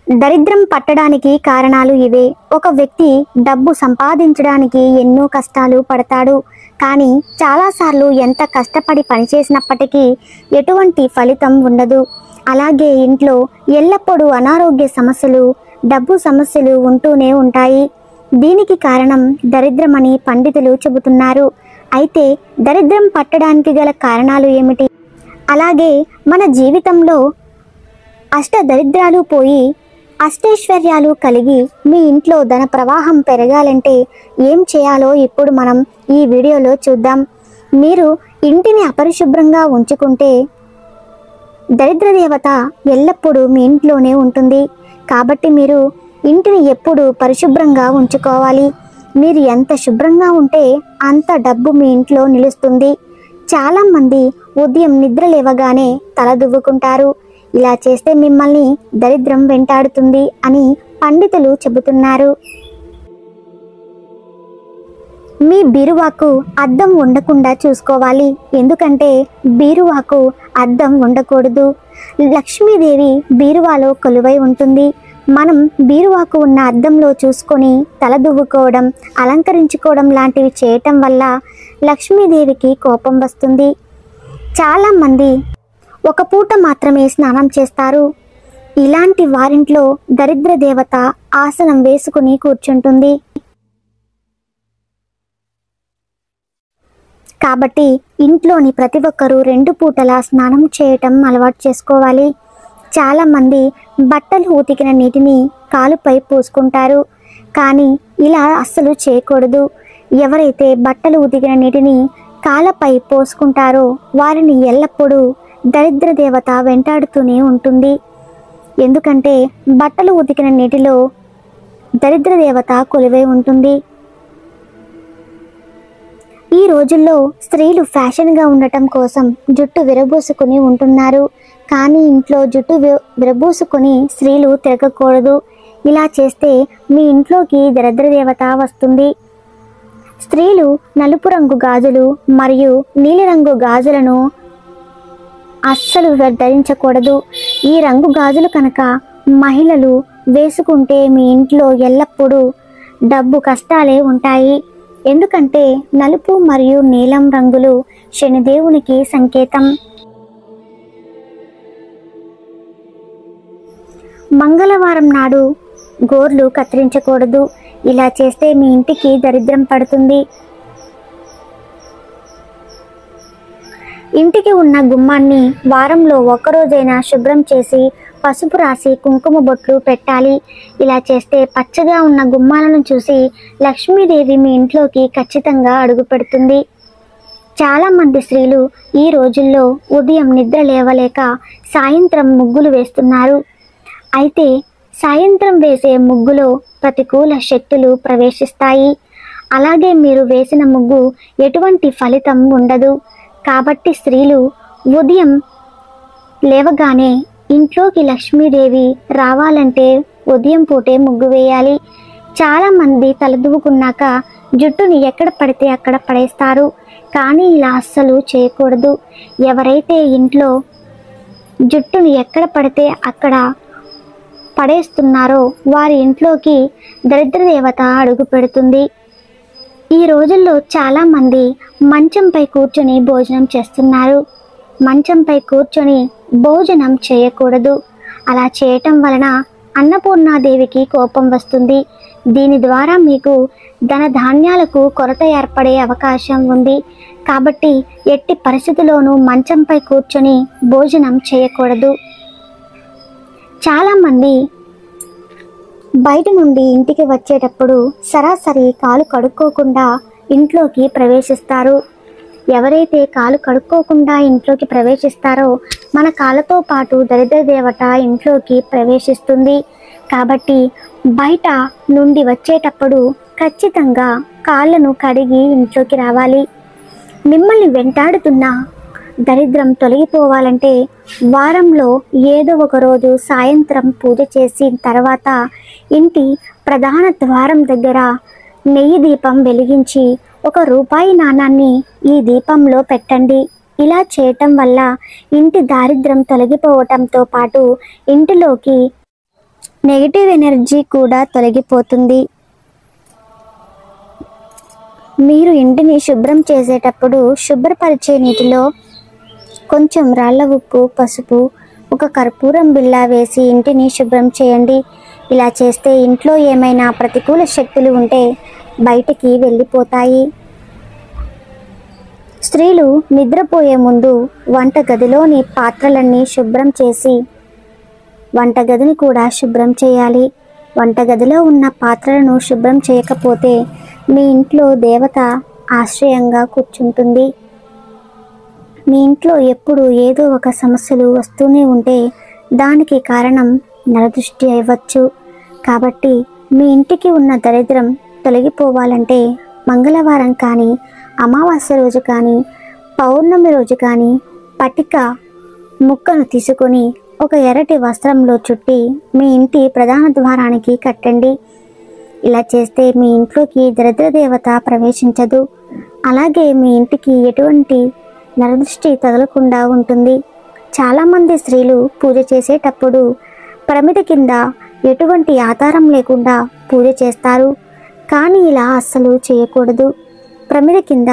దరిద్రం పట్టడానికి కారణాలు ఇవే. ఒక వ్యక్తి డబ్బు సంపాదించడానికి ఎన్నో కష్టాలు పడతాడు. కానీ చాలాసార్లు ఎంత కష్టపడి పనిచేసినప్పటికీ ఎటువంటి ఫలితం ఉండదు. అలాగే ఇంట్లో ఎల్లప్పుడూ అనారోగ్య సమస్యలు, డబ్బు సమస్యలు ఉంటూనే ఉంటాయి. దీనికి కారణం దరిద్రమని పండితులు చెబుతున్నారు. అయితే దరిద్రం పట్టడానికి గల కారణాలు ఏమిటి? అలాగే మన జీవితంలో అష్టదరిద్రాలు పోయి అష్టైశ్వర్యాలు కలిగి మీ ఇంట్లో ధన ప్రవాహం పెరగాలంటే ఏం చేయాలో ఇప్పుడు మనం ఈ వీడియోలో చూద్దాం. మీరు ఇంటిని అపరిశుభ్రంగా ఉంచుకుంటే దరిద్ర దేవత ఎల్లప్పుడూ మీ ఇంట్లోనే ఉంటుంది. కాబట్టి మీరు ఇంటిని ఎప్పుడు పరిశుభ్రంగా ఉంచుకోవాలి. మీరు ఎంత శుభ్రంగా ఉంటే అంత డబ్బు మీ ఇంట్లో నిలుస్తుంది. చాలామంది ఉదయం నిద్ర లేవగానే తల దువ్వుకుంటారు. ఇలా చేస్తే మిమ్మల్ని దరిద్రం వెంటాడుతుంది అని పండితులు చెబుతున్నారు. మీ బీరువాకు అద్దం ఉండకుండా చూసుకోవాలి. ఎందుకంటే బీరువాకు అద్దం ఉండకూడదు. లక్ష్మీదేవి బీరువాలో కొలువై ఉంటుంది. మనం బీరువాకు ఉన్న అద్దంలో చూసుకొని తల దువ్వుకోవడం, అలంకరించుకోవడం లాంటివి చేయటం వల్ల లక్ష్మీదేవికి కోపం వస్తుంది. చాలామంది ఒక పూట మాత్రమే స్నానం చేస్తారు. ఇలాంటి వారింట్లో దరిద్ర దేవత ఆసనం వేసుకుని కూర్చుంటుంది. కాబట్టి ఇంట్లోని ప్రతి ఒక్కరూ 2 పూటలా స్నానం చేయటం అలవాటు చేసుకోవాలి. చాలామంది బట్టలు ఉతికిన నీటిని కాలుపై పూసుకుంటారు. కానీ ఇలా అస్సలు చేయకూడదు. ఎవరైతే బట్టలు ఉతికిన నీటిని కాళ్ళపై పోసుకుంటారో వారిని ఎల్లప్పుడూ దరిద్ర దేవత వెంటాడుతూనే ఉంటుంది. ఎందుకంటే బట్టలు ఉతికిన నీటిలో దరిద్ర దేవత కొలువై ఉంటుంది. ఈ రోజుల్లో స్త్రీలు ఫ్యాషన్గా ఉండటం కోసం జుట్టు విరబోసుకుని ఉంటున్నారు. కానీ ఇంట్లో జుట్టు విరబోసుకుని స్త్రీలు తిరగకూడదు. ఇలా చేస్తే మీ ఇంట్లోకి దరిద్ర దేవత వస్తుంది. స్త్రీలు నలుపు రంగు గాజులు మరియు నీలిరంగు గాజులను అస్సలు ధరించకూడదు. ఈ రంగు గాజులు కనుక మహిళలు వేసుకుంటే మీ ఇంట్లో ఎల్లప్పుడూ డబ్బు కష్టాలే ఉంటాయి. ఎందుకంటే నలుపు మరియు నీలం రంగులు శనిదేవునికి సంకేతం. మంగళవారం నాడు గోర్లు కత్తిరించకూడదు. ఇలా చేస్తే మీ ఇంటికి దరిద్రం పడుతుంది. ఇంటికి ఉన్న గుమ్మాన్ని వారంలో ఒక్కరోజైనా శుభ్రం చేసి పసుపు రాసి కుంకుమ బొట్లు పెట్టాలి. ఇలా చేస్తే పచ్చగా ఉన్న గుమ్మాలను చూసి లక్ష్మీదేవి మీ ఇంట్లోకి ఖచ్చితంగా అడుగు పెడుతుంది. చాలామంది స్త్రీలు ఈ రోజుల్లో ఉదయం నిద్ర లేవలేక సాయంత్రం ముగ్గులు వేస్తున్నారు. అయితే సాయంత్రం వేసే ముగ్గులో ప్రతికూల శక్తులు ప్రవేశిస్తాయి. అలాగే మీరు వేసిన ముగ్గు ఎటువంటి ఫలితం ఉండదు. కాబట్టి స్త్రీలు ఉదయం లేవగానే ఇంట్లోకి లక్ష్మీదేవి రావాలంటే ఉదయం పూటే ముగ్గు వేయాలి. చాలామంది తలదువ్వుకున్నాక జుట్టుని ఎక్కడ పడితే అక్కడ పడేస్తారు. కానీ ఇలా అస్సలు చేయకూడదు. ఎవరైతే ఇంట్లో జుట్టుని ఎక్కడ పడితే అక్కడ పడేస్తున్నారో వారి ఇంట్లోకి దరిద్ర దేవత అడుగు పెడుతుంది. ఈ రోజుల్లో చాలామంది మంచంపై కూర్చొని భోజనం చేస్తున్నారు. మంచంపై కూర్చొని భోజనం చేయకూడదు. అలా చేయటం వలన అన్నపూర్ణాదేవికి కోపం వస్తుంది. దీని ద్వారా మీకు ధనధాన్యాలకు కొరత ఏర్పడే అవకాశం ఉంది. కాబట్టి ఎట్టి పరిస్థితుల్లోనూ మంచంపై కూర్చొని భోజనం చేయకూడదు. చాలామంది బయట నుండి ఇంటికి వచ్చేటప్పుడు సరాసరి కాలు కడుక్కోకుండా ఇంట్లోకి ప్రవేశిస్తారు. ఎవరైతే కాలు కడుక్కోకుండా ఇంట్లోకి ప్రవేశిస్తారో మన కాళ్ళతో పాటు దరిద్ర దేవత ఇంట్లోకి ప్రవేశిస్తుంది. కాబట్టి బయట నుండి వచ్చేటప్పుడు ఖచ్చితంగా కాళ్ళను కడిగి ఇంట్లోకి రావాలి. మిమ్మల్ని వెంటాడుతున్న దరిద్రం తొలగిపోవాలంటే వారంలో ఏదో ఒక రోజు సాయంత్రం పూజ చేసిన తర్వాత ఇంటి ప్రధాన ద్వారం దగ్గర నెయ్యి దీపం వెలిగించి ₹1 నాణాన్ని ఈ దీపంలో పెట్టండి. ఇలా చేయటం వల్ల ఇంటి దారిద్ర్యం తొలగిపోవటంతో పాటు ఇంటిలోకి నెగిటివ్ ఎనర్జీ కూడా తొలగిపోతుంది. మీరు ఇంటిని శుభ్రం చేసేటప్పుడు శుభ్రపరిచే నీటిలో కొంచెం రాళ్ళ ఉప్పు, పసుపు, ఒక కర్పూరం బిళ్ళ వేసి ఇంటిని శుభ్రం చేయండి. ఇలా చేస్తే ఇంట్లో ఏమైనా ప్రతికూల శక్తులు ఉంటే బయటికి వెళ్ళిపోతాయి. స్త్రీలు నిద్రపోయే ముందు వంటగదిలోని పాత్రలన్నీ శుభ్రం చేసి వంటగదిని కూడా శుభ్రం చేయాలి. వంటగదిలో ఉన్న పాత్రలను శుభ్రం చేయకపోతే మీ ఇంట్లో దేవత ఆశ్రయంగా కూర్చుంటుంది. మీ ఇంట్లో ఎప్పుడు ఏదో ఒక సమస్యలు వస్తూనే ఉంటే దానికి కారణం నరదృష్టి అవ్వచ్చు. కాబట్టి మీ ఇంటికి ఉన్న దరిద్రం తొలగిపోవాలంటే మంగళవారం కానీ, అమావాస్య రోజు కానీ, పౌర్ణమి రోజు కానీ పటిక ముక్కను తీసుకొని ఒక ఎర్రటి వస్త్రంలో చుట్టి మీ ఇంటి ప్రధాన ద్వారానికి కట్టండి. ఇలా చేస్తే మీ ఇంట్లోకి దరిద్ర దేవత ప్రవేశించదు. అలాగే మీ ఇంటికి ఎటువంటి నరదృష్టి తగలకుండా ఉంటుంది. చాలామంది స్త్రీలు పూజ చేసేటప్పుడు ప్రమిద కింద ఎటువంటి ఆధారం లేకుండా పూజ చేస్తారు. కానీ ఇలా అస్సలు చేయకూడదు. ప్రమిద కింద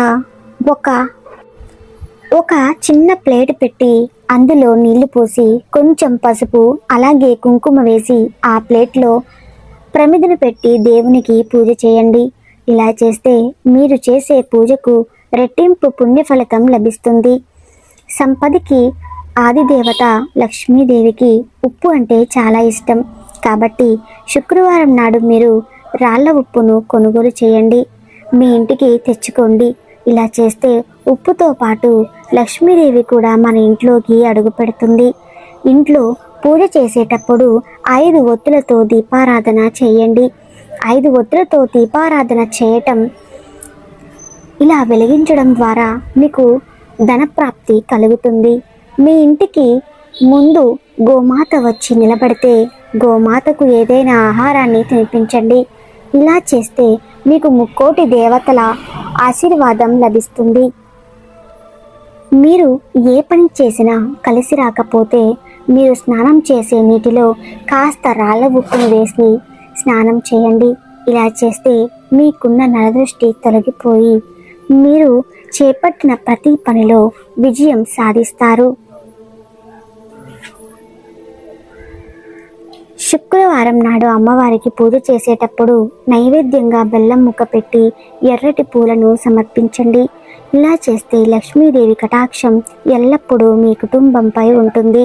ఒక చిన్న ప్లేట్ పెట్టి అందులో నీళ్లు పోసి కొంచెం పసుపు అలాగే కుంకుమ వేసి ఆ ప్లేట్లో ప్రమిదను పెట్టి దేవునికి పూజ చేయండి. ఇలా చేస్తే మీరు చేసే పూజకు రెట్టింపు పుణ్య ఫలితం లభిస్తుంది. సంపదకి ఆదిదేవత లక్ష్మీదేవికి ఉప్పు అంటే చాలా ఇష్టం. కాబట్టి శుక్రవారం నాడు మీరు రాళ్ళ ఉప్పును కొనుగోలు చేయండి, మీ ఇంటికి తెచ్చుకోండి. ఇలా చేస్తే ఉప్పుతో పాటు లక్ష్మీదేవి కూడా మన ఇంట్లోకి అడుగు పెడుతుంది. ఇంట్లో పూజ చేసేటప్పుడు 5 ఒత్తులతో దీపారాధన చేయండి. 5 ఒత్తులతో దీపారాధన చేయటం, ఇలా వెలిగించడం ద్వారా మీకు ధనప్రాప్తి కలుగుతుంది. మీ ఇంటికి ముందు గోమాత వచ్చి నిలబడితే గోమాతకు ఏదైనా ఆహారాన్ని తినిపించండి. ఇలా చేస్తే మీకు 3 దేవతల ఆశీర్వాదం లభిస్తుంది. మీరు ఏ పని చేసినా కలిసి రాకపోతే మీరు స్నానం చేసే నీటిలో కాస్త రాళ్ళ ఉప్పును వేసి స్నానం చేయండి. ఇలా చేస్తే మీకున్న నరదృష్టి తొలగిపోయి మీరు చేపట్టిన ప్రతి పనిలో విజయం సాధిస్తారు. శుక్రవారం నాడు అమ్మవారికి పూజ చేసేటప్పుడు నైవేద్యంగా బెల్లం ముక్క పెట్టి ఎర్రటి పూలను సమర్పించండి. ఇలా చేస్తే లక్ష్మీదేవి కటాక్షం ఎల్లప్పుడూ మీ కుటుంబంపై ఉంటుంది.